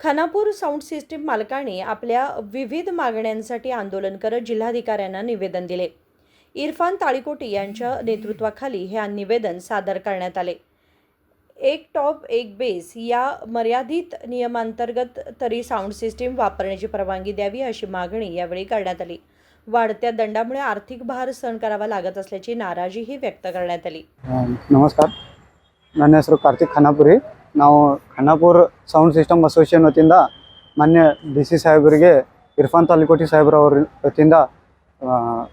Khanapur sound system मालकांनी आपल्या विविध मागण्यांसाठी आंदोलन करत जिल्हाधिकाऱ्यांना निवेदन दिले. इरफान ताळीकोटी यांच्या नेतृत्वाखाली हे निवेदन सादर करण्यात आले. एक टॉप एक बेस या मर्यादित नियमांतर्गत तरी साऊंड सिस्टीम वापरण्याची परवानगी द्यावी अशी मागणी यावेळी करण्यात आली. वाढत्या दंडामुळे आर्थिक भार सहन करावा लागत असल्याची नाराजीही व्यक्त करण्यात आली. ನಮಸ್ಕಾರ, ನನ್ನ ಹೆಸರು ಕಾರ್ತಿಕ್ ಖಾನಾಪುರಿ. ನಾವು ಖಾನಾಪುರ ಸೌಂಡ್ ಸಿಸ್ಟಮ್ ಅಸೋಸಿಯೇಷನ್ ವತಿಯಿಂದ ಮಾನ್ಯ DC ಸಾಹೇಬರಿಗೆ ಇರ್ಫಾನ್ ತಾಳಿಕೋಟಿ ಸಾಹೇಬ್ರವ್ರ ವತಿಯಿಂದ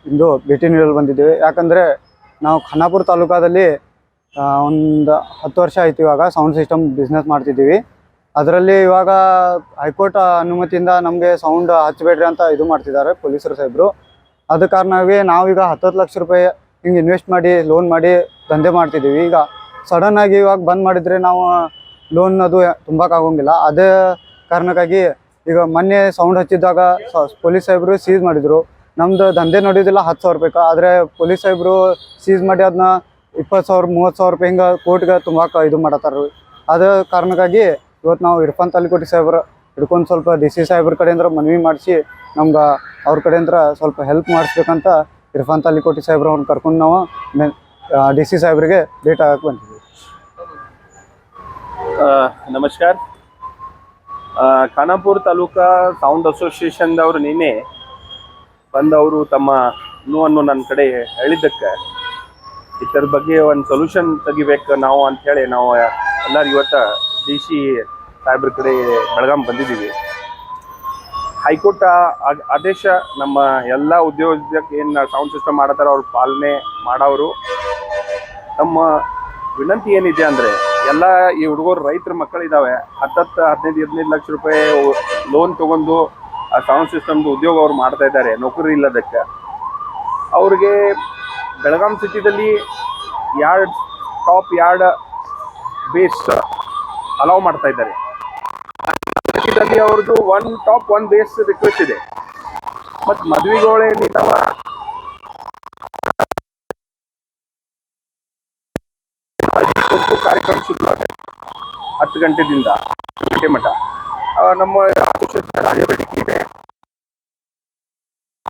ಇಂದು ಭೇಟಿ ನೀಡಲು ಬಂದಿದ್ದೇವೆ. ಯಾಕಂದರೆ ನಾವು ಖಾನಾಪುರ ತಾಲೂಕಾದಲ್ಲಿ ಒಂದು 10 ವರ್ಷ ಆಯಿತು ಇವಾಗ ಸೌಂಡ್ ಸಿಸ್ಟಮ್ ಬಿಸ್ನೆಸ್ ಮಾಡ್ತಿದ್ದೀವಿ. ಅದರಲ್ಲಿ ಇವಾಗ ಹೈಕೋರ್ಟ್ ಅನುಮತಿಯಿಂದ ನಮಗೆ ಸೌಂಡ್ ಹಚ್ಚಬೇಡ್ರಿ ಅಂತ ಇದು ಮಾಡ್ತಿದ್ದಾರೆ ಪೊಲೀಸರು ಸಾಹೇಬರು. ಅದ ಕಾರಣವಾಗಿ ನಾವೀಗ 10 ಲಕ್ಷ ರೂಪಾಯಿ ಹಿಂಗೆ ಇನ್ವೆಸ್ಟ್ ಮಾಡಿ ಲೋನ್ ಮಾಡಿ ದಂಧೆ ಮಾಡ್ತಿದ್ದೀವಿ. ಈಗ ಸಡನ್ನಾಗಿ ಇವಾಗ ಬಂದ್ ಮಾಡಿದರೆ ನಾವು ಲೋನ್ ಅದು ತುಂಬಕ್ಕಾಗೋಂಗಿಲ್ಲ. ಅದೇ ಕಾರಣಕ್ಕಾಗಿ ಈಗ ಮೊನ್ನೆ ಸೌಂಡ್ ಹಚ್ಚಿದಾಗ ಪೊಲೀಸ್ ಸಾಹೇಬರು ಸೀಸ್ ಮಾಡಿದರು. ನಮ್ಮದು ದಂಧೆ ನಡೆಯೋದಿಲ್ಲ 10,000 ರೂಪಾಯಿ, ಆದರೆ ಪೊಲೀಸ್ ಸಾಹೇಬರು ಸೀಸ್ ಮಾಡಿ ಅದನ್ನ 20,000 30,000 ರೂಪಾಯಿ ಹಿಂಗೆ ಕೋರ್ಟ್ಗೆ ತುಂಬಕ್ಕೆ ಇದು ಮಾಡತ್ತಾರ. ಅದೇ ಕಾರಣಕ್ಕಾಗಿ ಇವತ್ತು ನಾವು ಇರ್ಫಾನ್ ತಾಳಿಕೋಟಿ ಸಾಹೇಬ್ರು ಹಿಡ್ಕೊಂಡು ಸ್ವಲ್ಪ DC ಸಾಹೇಬ್ರ ಕಡೆಯಿಂದ ಮನವಿ ಮಾಡಿಸಿ ನಮ್ಗೆ ಅವ್ರ ಕಡೆಯಿಂದ ಸ್ವಲ್ಪ ಹೆಲ್ಪ್ ಮಾಡಿಸ್ಬೇಕಂತ ಇರ್ಫಾನ್ ತಾಳಿಕೋಟಿ ಸಾಹೇಬ್ರವ್ರನ್ನ ಕರ್ಕೊಂಡು ನಾವು DC ಸಾಹೇಬ್ರಿಗೆ ಭೇಟಿ ಆಗಕ್ಕೆ ಬಂದಿದ್ದೀವಿ. ನಮಸ್ಕಾರ. ಖಾನಾಪುರ ತಾಲೂಕಾ ಸೌಂಡ್ ಅಸೋಸಿಯೇಷನ್ದವರು ನಿನ್ನೆ ಬಂದವರು ತಮ್ಮ ನೋವನ್ನು ನನ್ನ ಕಡೆ ಹೇಳಿದ್ದಕ್ಕೆ ಇದರ ಬಗ್ಗೆ ಒಂದು ಸೊಲ್ಯೂಷನ್ ತೆಗಿಬೇಕು ನಾವು ಅಂಥೇಳಿ ನಾವು ಎಲ್ಲರೂ ಇವತ್ತು DC ಸಾಹೇಬ್ರ ಕಡೆ ಬೆಳಗಾಂ ಬಂದಿದ್ದೀವಿ. ಹೈಕೋರ್ಟ್ ಆದೇಶ ನಮ್ಮ ಎಲ್ಲ ಉದ್ಯೋಗಕ್ಕೆ ಏನು ಸೌಂಡ್ ಸಿಸ್ಟಮ್ ಮಾಡತ್ತಾರ ಅವ್ರು ಪಾಲನೆ ಮಾಡೋರು. ನಮ್ಮ ವಿನಂತಿ ಏನಿದೆ ಅಂದರೆ ಎಲ್ಲ ಈ ಹುಡುಗರು ರೈತರ ಮಕ್ಕಳಿದ್ದಾವೆ, 10-15 ಲಕ್ಷ ರೂಪಾಯಿ ಲೋನ್ ತೊಗೊಂಡು ಆ ಸೌಂಡ್ ಸಿಸ್ಟಮ್ದು ಉದ್ಯೋಗ ಅವ್ರು ಮಾಡ್ತಾ ಇದ್ದಾರೆ ನೌಕರಿ ಇಲ್ಲದಕ್ಕೆ. ಅವ್ರಿಗೆ ಬೆಳಗಾಂ ಸಿಟಿದಲ್ಲಿ ಟಾಪ್ 2 ಬೇಸ್ ಅಲೌ ಮಾಡ್ತಾ ಇದ್ದಾರೆ. ಸಿಟಿದಲ್ಲಿ ಅವ್ರದ್ದು 1 ಟಾಪ್ 1 ಬೇಸ್ ರಿಕ್ವೆಸ್ಟ್ ಇದೆ. ಮತ್ತು ಮದುವೆಗಳೇನಿದ್ದಾವ ಕಾರ್ಯಕ್ರಮ ಶುರು ಆಗಿದೆ 10 ಗಂಟೆದಿಂದ 2 ಗಂಟೆ ಮಟ್ಟ. ನಮ್ಮ ಬೇಡಿಕೆ ಇದೆ,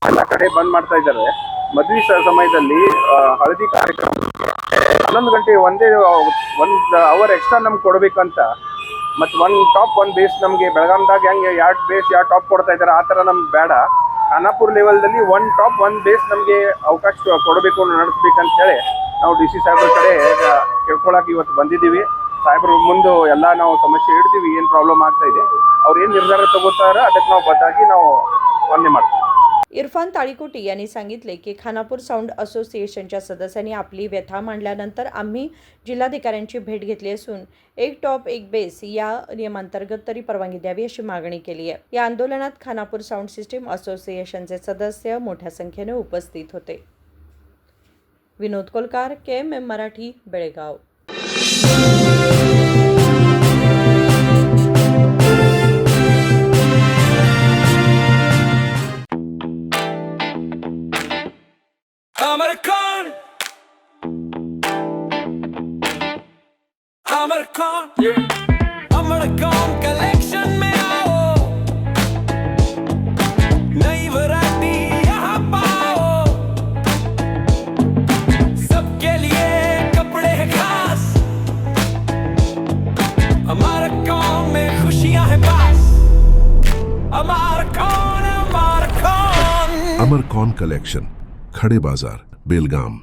ಎಲ್ಲ ಕಡೆ ಬಂದ್ ಮಾಡ್ತಾ ಇದ್ದಾರೆ. ಮದುವೆ ಸಮಯದಲ್ಲಿ ಹಳದಿ ಕಾರ್ಯಕ್ರಮ 11 ಗಂಟೆ ಒಂದೇ 1 ಅವರ್ ಎಕ್ಸ್ಟ್ರಾ ನಮ್ಗೆ ಕೊಡಬೇಕಂತ. ಮತ್ತು 1 ಟಾಪ್ 1 ಬೇಸ್ ನಮಗೆ ಬೆಳಗಾಂದಾಗ ಹೆಂಗೆ 2 ಬೇಸ್ 2 ಟಾಪ್ ಕೊಡ್ತಾ ಇದ್ದಾರೆ ಆ ಥರ ನಮ್ಗೆ ಬೇಡ. ಖಾನಾಪುರ ಲೆವೆಲ್ದಲ್ಲಿ 1 ಟಾಪ್ 1 ಬೇಸ್ ನಮಗೆ ಅವಕಾಶ ಕೊಡಬೇಕು, ನಡೆಸ್ಬೇಕಂತ ಹೇಳಿ ನಾವು DC ಸಾಹೇಬ್ರ ಕಡೆ ಕೇಳ್ಕೊಳಕ್ಕೆ ಇವತ್ತು ಬಂದಿದ್ದೀವಿ. ಸಾಹೇಬ್ರ ಮುಂದೆ ಎಲ್ಲ ನಾವು ಸಮಸ್ಯೆ ಇಡ್ತೀವಿ, ಏನು ಪ್ರಾಬ್ಲಮ್ ಆಗ್ತಾ ಇದೆ, ಅವ್ರು ಏನು ನಿರ್ಧಾರ ತಗೋತಾರ ಅದಕ್ಕೆ ನಾವು ಬದ್ದಾಗಿ ನಾವು ಸ್ಪಂದನೆ ಮಾಡ್ತೀವಿ. इरफान ताळीकोटी यांनी सांगितले की खानापूर साऊंड असोसिएशनच्या सदस्यांनी आपली व्यथा मांडल्यानंतर आम्ही जिल्हाधिकाऱ्यांची भेट घेतली असून एक टॉप एक बेस या नियमांतर्गत तरी परवानगी द्यावी अशी मागणी केली आहे. या आंदोलनात खानापूर साऊंड सिस्टीम असोसिएशनचे सदस्य मोठ्या संख्येने उपस्थित होते. विनोद कोलकार, KMM मराठी, बेळगाव. अमरकॉन कलेक्शन में आओ, नई वैरायटी यहाँ पाओ, सबके लिए कपड़े हैं खास, अमरकॉन में खुशियाँ हैं पास, अमरकॉन। अमरकॉन कलेक्शन, खड़े बाजार, बेलगाम.